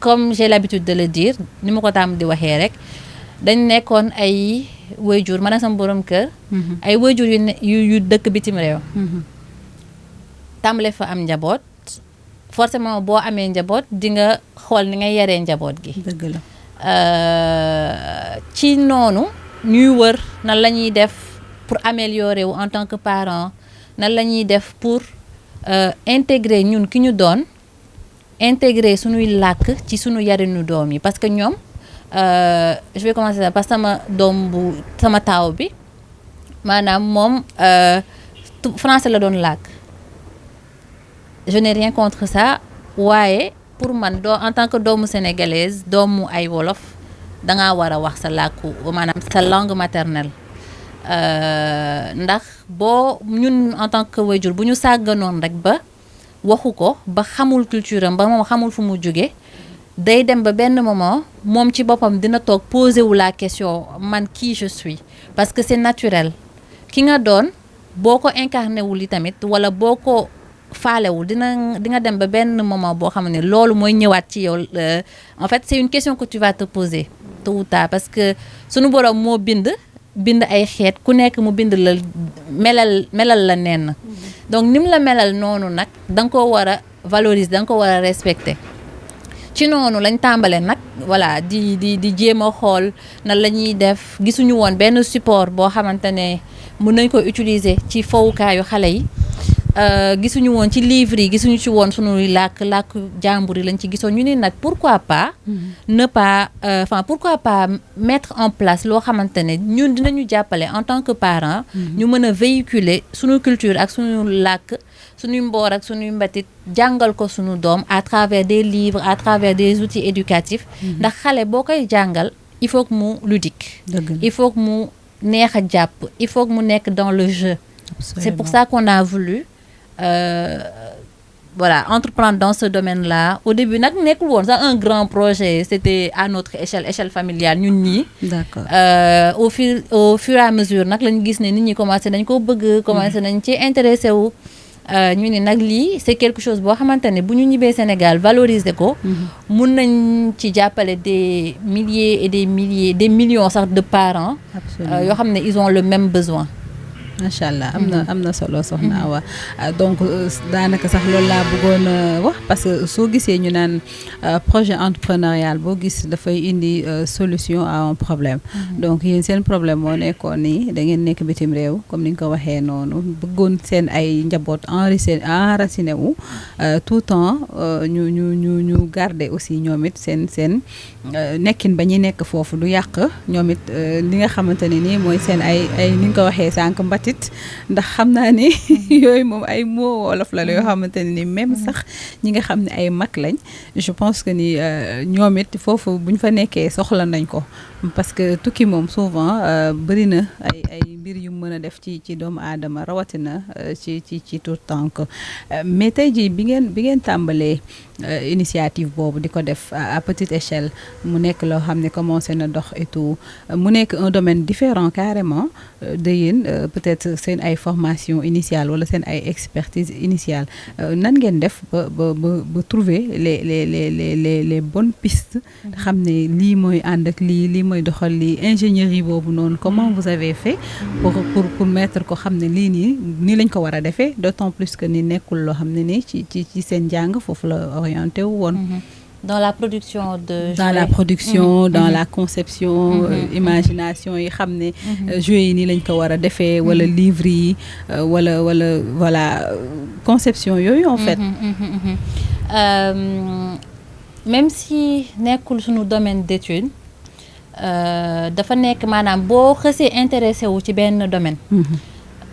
comme j'ai l'habitude de le dire ni ma ko tàmm di waxee rek dañ nekkoon ay waajur man ak sama borom kër ay waajur yu dëkk bitim réew tàmbale fa am njaboot forcément boo amee njaboot di nga xool ni ngay yaree njaboot gi dëgg la ci noonu ñuy wër nan la ñuy def pour améliorer wu en tant que parent nan la ñuy def pour intégrer ñun ki ñu doon intégrer suñuy làkk ci suñu yarinu doom yi parce que ñoom je vais commencer ça parce que sama taaw bi maanaam moom français la doon làkk je n'ai rien contre ça waaye pour man en tant que doomu sénégalaise doomu ay wolof dangaa war a wax sa làkku maanaam sa langue maternelle ndax boo ñun en tant que waajur bu ñu sàgganoon rek ba waxu ko ba xamul culture am ba moom xamul fu mu jóge day dem ba benn moment moom ci boppam dina toog poser wu la question man qui je suis parce que c'est naturel ki nga doon boo ko incarné wul yi tamit wala boo ko faalewul di nga dem ba benn moment boo xam ne loolu mooy ñëwaat ci yow en fait c'est une question que tu vas te poser tôt ou tard parce que sunu borom moo bind ay xeet ku nekk mu bind la melal la nenn donc ni mu la melal noonu nag da nga ko war a valoriser da nga ko war a respecter ci noonu lañ tàmbale nag voilà di jéem a xool na la ñuy def gisuñu woon benn support boo xamante ne mën nañ ko utiliser ci fowukaayu xale yi gisuñu woon ci livre yi gisuñu ci woon suñuy làkk jàmbur yi lañ ci gisoon ñu ni nag pourquoi pas ne pas pourquoi pas mettre en place loo xamante ne ñun dinañu jàppale en tant que parent ñu mën a véhiculer suñu culture ak suñu làkk suñuy mboor ak suñuy mbatit jàngal ko suñu doom à travers des livres à travers des outils éducatifs ndax xale boo koy jàngal il faut que mu ludique il faut que mu neex a jàpp il faut que mu nekk dans le jeu. Absolument. C'est pour ça qu'on a voulu voilà, entreprendre dans ce domaine-là. Au début, nag nekkul woon sax un grand projet, c'était à notre échelle familiale ñun ñii. D'accord. Au fur et à mesure nag lañu gis ne nit ñi commencé nañ ko bëgg, commencé nañ ci intéressé wu. ñu ne nag lii c'est quelque chose boo xamante ne bu ñu ñibbee Sénégal valoriser ko. mun nañ ci jàppale des milliers et des millions sax de parents. yoo xam ne ils ont le même besoin. macha allah am na solo soxna Awa donc daanaka sax loolu laa bëggoon wax parce que soo gisee ñu naan projet entrepreneurial boo gis dafay indi solution à un problème donc yéen seen problème moo nekkoon nii da ngeen nekk bitim réew comme ni nga ko waxee noonu bëggoon seen ay njaboot enraciné wu tout temps ñu garder aussi ñoom it seen nekkin ba ñuy nekk foofu du yàq ñoom it li nga xamante ne nii mooy seen ay ni nga ko waxee sànq ndax xam naa ni yooyu moom ay moo wolof la yoo xamante ne ni même sax ñi nga xam ne ay mag lañ je pense que ni ñoom it foofu bu ñu fa nekkee soxla nañ ko parce que tukki moom souvent bëri na ay mbir yu mën a def ci doomu aadama rawatina ci tout tànk mais tey jii bi ngeen tàmbalee initiative boobu di ko def à petite échelle mu nekk loo xam ne commencé na dox et tout mu nekk un domaine différent carrément de yéen peut-être seen ay formation initiale wala seen ay expertise initiale nan ngeen def ba trouver les bonnes pistes xam ne lii mooy ànd ak lii mooy doxal lii ingénierie boobu noonu comment vous avez fait pour mettre ko xam ne lii nii lañ ko war a defee d'autant plus que ni nekkul loo xam ne ni ci seen njàng foofu la orienté wu woon. Dans la production dans la conception imagination yi xam ne jeux yi nii lañ ko war a defee wala livre yi wala voilà conception yooyu en fait. Même si nekkul suñu domaine d'étude dafa nekk maanaam boo xësee intéressé wu ci benn domaine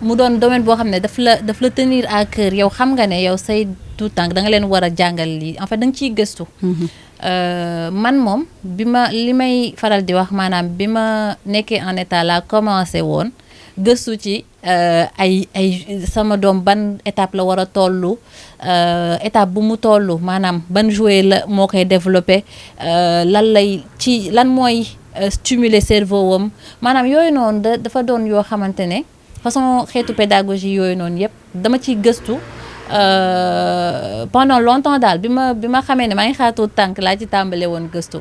mu doon domaine boo xam ne daf la tenir à cœur yow xam nga ne yow say tout temps da nga leen war a jàngal lii en fait da nga ciy gëstu man moom li may faral di wax maanaam bi ma nekkee en état la commencé woon gëstu ci ay sama doom ban étape la war a tollu étape bu mu tollu maanaam ban jouet la moo koy développé lan mooy stimuler cerveau wam maanaam yooyu noonu dafa doon yoo xamante ne façon xeetu pédagogie yooyu noonu yëpp dama ciy gëstu pendant longtemps daal bi ma xamee ne maa ngi xaar tuut tànk laa ci tàmbale woon gëstu.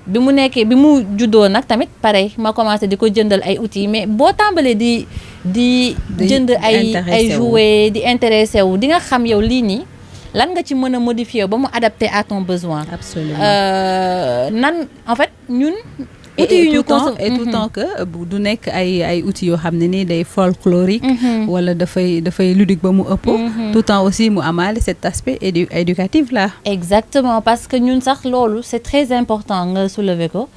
bi mu juddoo nag tamit pareil ma commencé di ko jëndal ay outils mais boo tàmbalee di jënd ay jouets di intéressé wu di nga xam yow lii nii lan nga ci mën a modifier ba mu adapté à ton besoin. Absolument. En fait ñun. outils yu ñu tout le temps que du nekk ay outils yoo xam ne nii day folklorique. wala dafay ludique ba mu ëpp. tout le temps aussi mu amaale cet aspect éducatif là. Exactement parce que ñun sax loolu c'est très important nga soulever ko.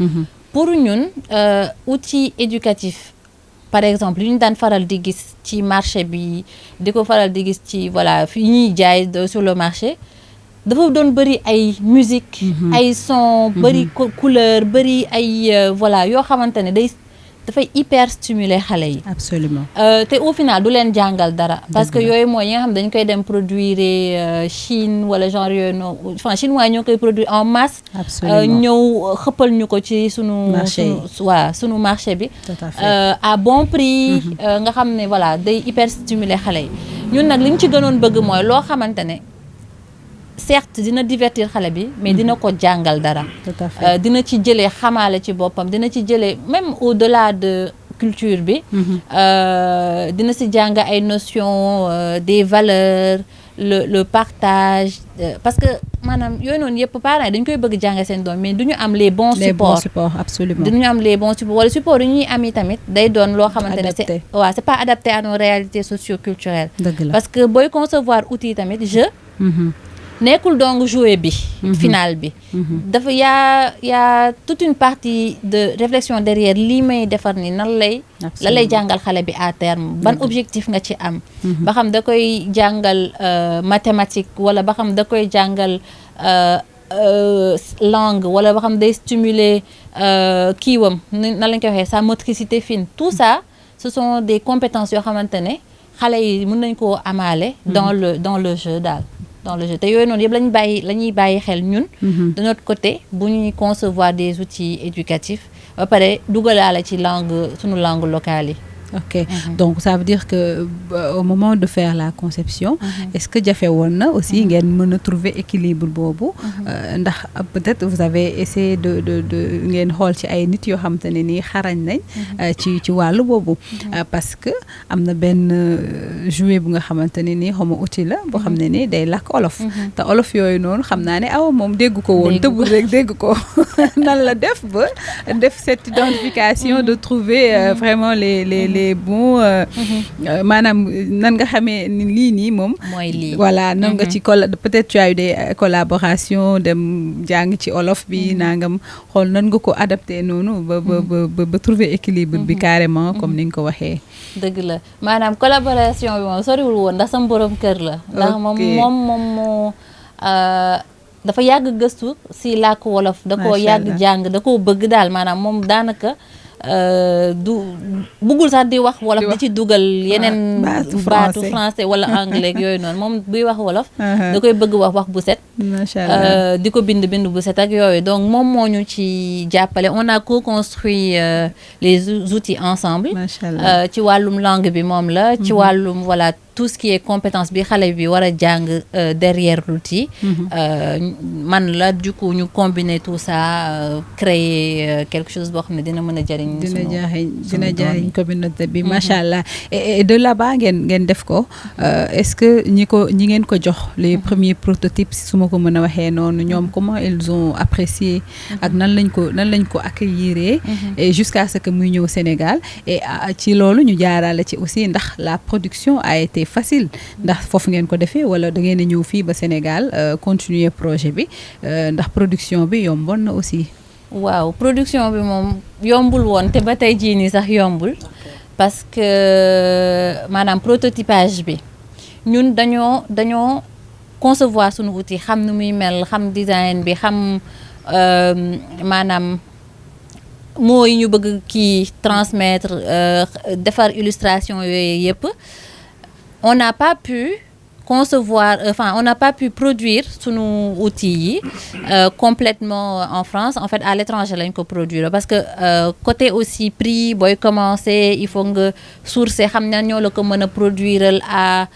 pour ñun outil éducatif. par exemple li ñu daan faral di gis ci marché bi di ko faral di gis ci voilà fi ñuy jaay sur le marché dafa doon bëri ay musique ay son bëri couleur bëri ay voilà yoo xamante ne dafay hyper stimuler xale yi. Absolument. te au final du leen jàngal dara. parce que yooyu mooy yi nga xam dañ koy dem produire Chine wala genre yooyu noonu enfin chinois ñoo koy produire en masse. Absolument. ñëw xëppal ñu ko ci sunu marché bi. Tout à fait. à bon prix. nga xam ne voilà day hyper stimuler xale yi ñun nag li ñu ci gënoon bëgg mooy loo xamante ne. certes dina divertir xale bi mais dina ko jàngal dara. Tout à fait. dina ci jëlee xamaale ci boppam dina ci jëlee même au-delà de culture bi. dina si jàng ay notions des valeurs le partage parce que maanaam yooyu noonu yëpp parents yi dañu koy bëgg jàng seen doom mais du ñu am les bons supports. Absolument. du ñu am les bons supports wala support yu ñuy am yi tamit day doon loo xamante ne c'est pas adapté à nos réalités socio-culturelles. dëgg la parce que booy concevoir outil tamit nekkul donc jouet bi final bi dafa yaa toute une partie de réflexion derrière lii may defar ni nan lay la lay jàngal xale bi à terme ban objectif nga ci am ba xam da koy jàngal mathématique wala ba xam da koy jàngal langue wala ba xam day stimuler kiiwam nan lañ koy waxee sa motricité fine tout ça ce sont des compétences yoo xamante ne xale yi mën nañ koo amaale dans le jeu daal dans le jeu te yooyu noonu yëpp la ñuy bàyyi xel ñun de notre côté bu ñuy concevoir des outils éducatifs ba pare dugalaale ci sunu langue locale yi. Ok donc ça veut dire que au moment de faire la conception est-ce que jafe woon na aussi ngeen mën a trouver équilibre boobu ndax peut-être vous avez essayé de ngeen xool ci ay nit yoo xamante ne nii xarañ nañ ci wàllu boobu parce que am na benn jouet bu nga xamante ne nii xawma outil la boo xam ne nii day làkk olof te olof yooyu noonu xam naa ne awa moom dégg ko woon tëbul rek dégg ko nan la def ba def cette identification de trouver vraiment les bons maanaam nan nga xamee ni lii nii moom mooy lii voilà nan nga ci peut-être tu as eu des collaborations dem jàng ci olof bi nangam xool nan nga ko adapté noonu ba trouver équilibre bi carrément comme ni nga ko waxee. dëgg la maanaam collaboration bi moom soriwul woon ndax sama borom kër la ndax moom dafa yàgg gëstu si làkk wolof da koo yàgg jàng da koo bëgg daal maanaam moom daanaka du bëggul sax di wax wolof di ci dugal yeneen baatu français wala anglais yooyu noonu moom buy wax wolof da koy bëgg wax bu set di ko bind bu set ak yooyu donc moom moo ñu ci jàppale on a co-construit les outils ensemble ci wàllum langue bi moom la ci wàllum voilà tout ce qui est compétence bi xale bi war a jàng derrière l'outil man la du coup ñu combiner tout ça créer quelque chose boo xam ne dina mën a jariñ dina jariñ communauté bi macha allah et de là-bas ngeen def ko est-ce que ñi ngeen ko jox les premiers prototypes su ma ko mën a waxee noonu ñoom comment ils ont apprécié ak nan lañ ko accueillir et jusqu'à ce que muy ñëw Sénégal et ci loolu ñu jaarale ci aussi ndax la production a été facile ndax foofu ngeen ko defee wala da ngeen a ñëw fii ba Sénégal continuer projet bi ndax production bi yomboon na aussi. waaw production bi moom yombul woon te ba tey jii nii sax yombul parce que maanaam prototypage bi ñun dañoo concevoir sunu outil xam nu muy mel xam design bi xam maanaam mots yi ñu bëgg kii transmettre defar illustration yooyu yëpp on n'a pas pu concevoir on n'a pas pu produire sunu outils yi complètement en France en fait à l'étranger lañ ko produire parce que côté aussi prix booy commencer il faut nga sourcer xam na ñoo la ko mën a produire à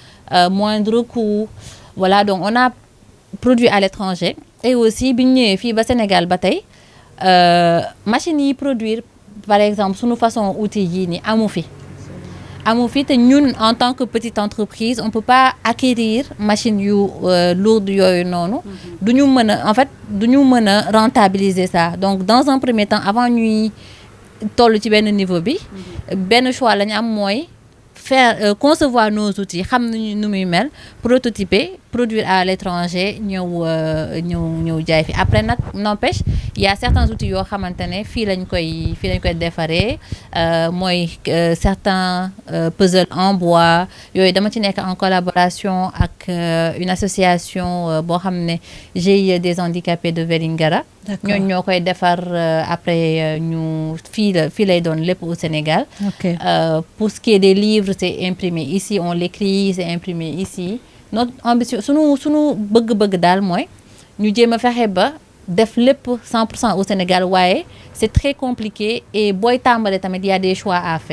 moindre coût voilà donc on a produit à l'étranger et aussi bi ñu ñëwee fii ba Sénégal ba tey machines yi produire par exemple sunu façon outil yii ni amu fi te ñun en tant que petite entreprise on peut pas acquérir machine yu lourde yooyu noonu du ñu mën a en fait du ñu mën a rentabiliser ça donc dans un premier temps avant ñuy toll ci benn niveau bi benn choix la ñu am mooy faire concevoir nos outils xam nañu nu muy mel prototyper produire à l'étranger ñëw jaay fi après nag n'empêche il y a certains outils yoo xamante ne fii lañ koy defaree mooy certains puzzles en bois yooyu dama ci nekk en collaboration ak une association boo xam ne GIE des handicapés de Vélingara ñooñu ñoo koy defar après ñu fii lay doon lépp au Sénégal pour ce qui est des livres c'est imprimé ici on l'écrit c'est imprimé ici notre ambition sunu bëgg-bëgg daal mooy ñu jéem a fexe ba def lépp 100% au Sénégal waaye c'est très compliqué et booy tàmbale tamit y a des choix à faire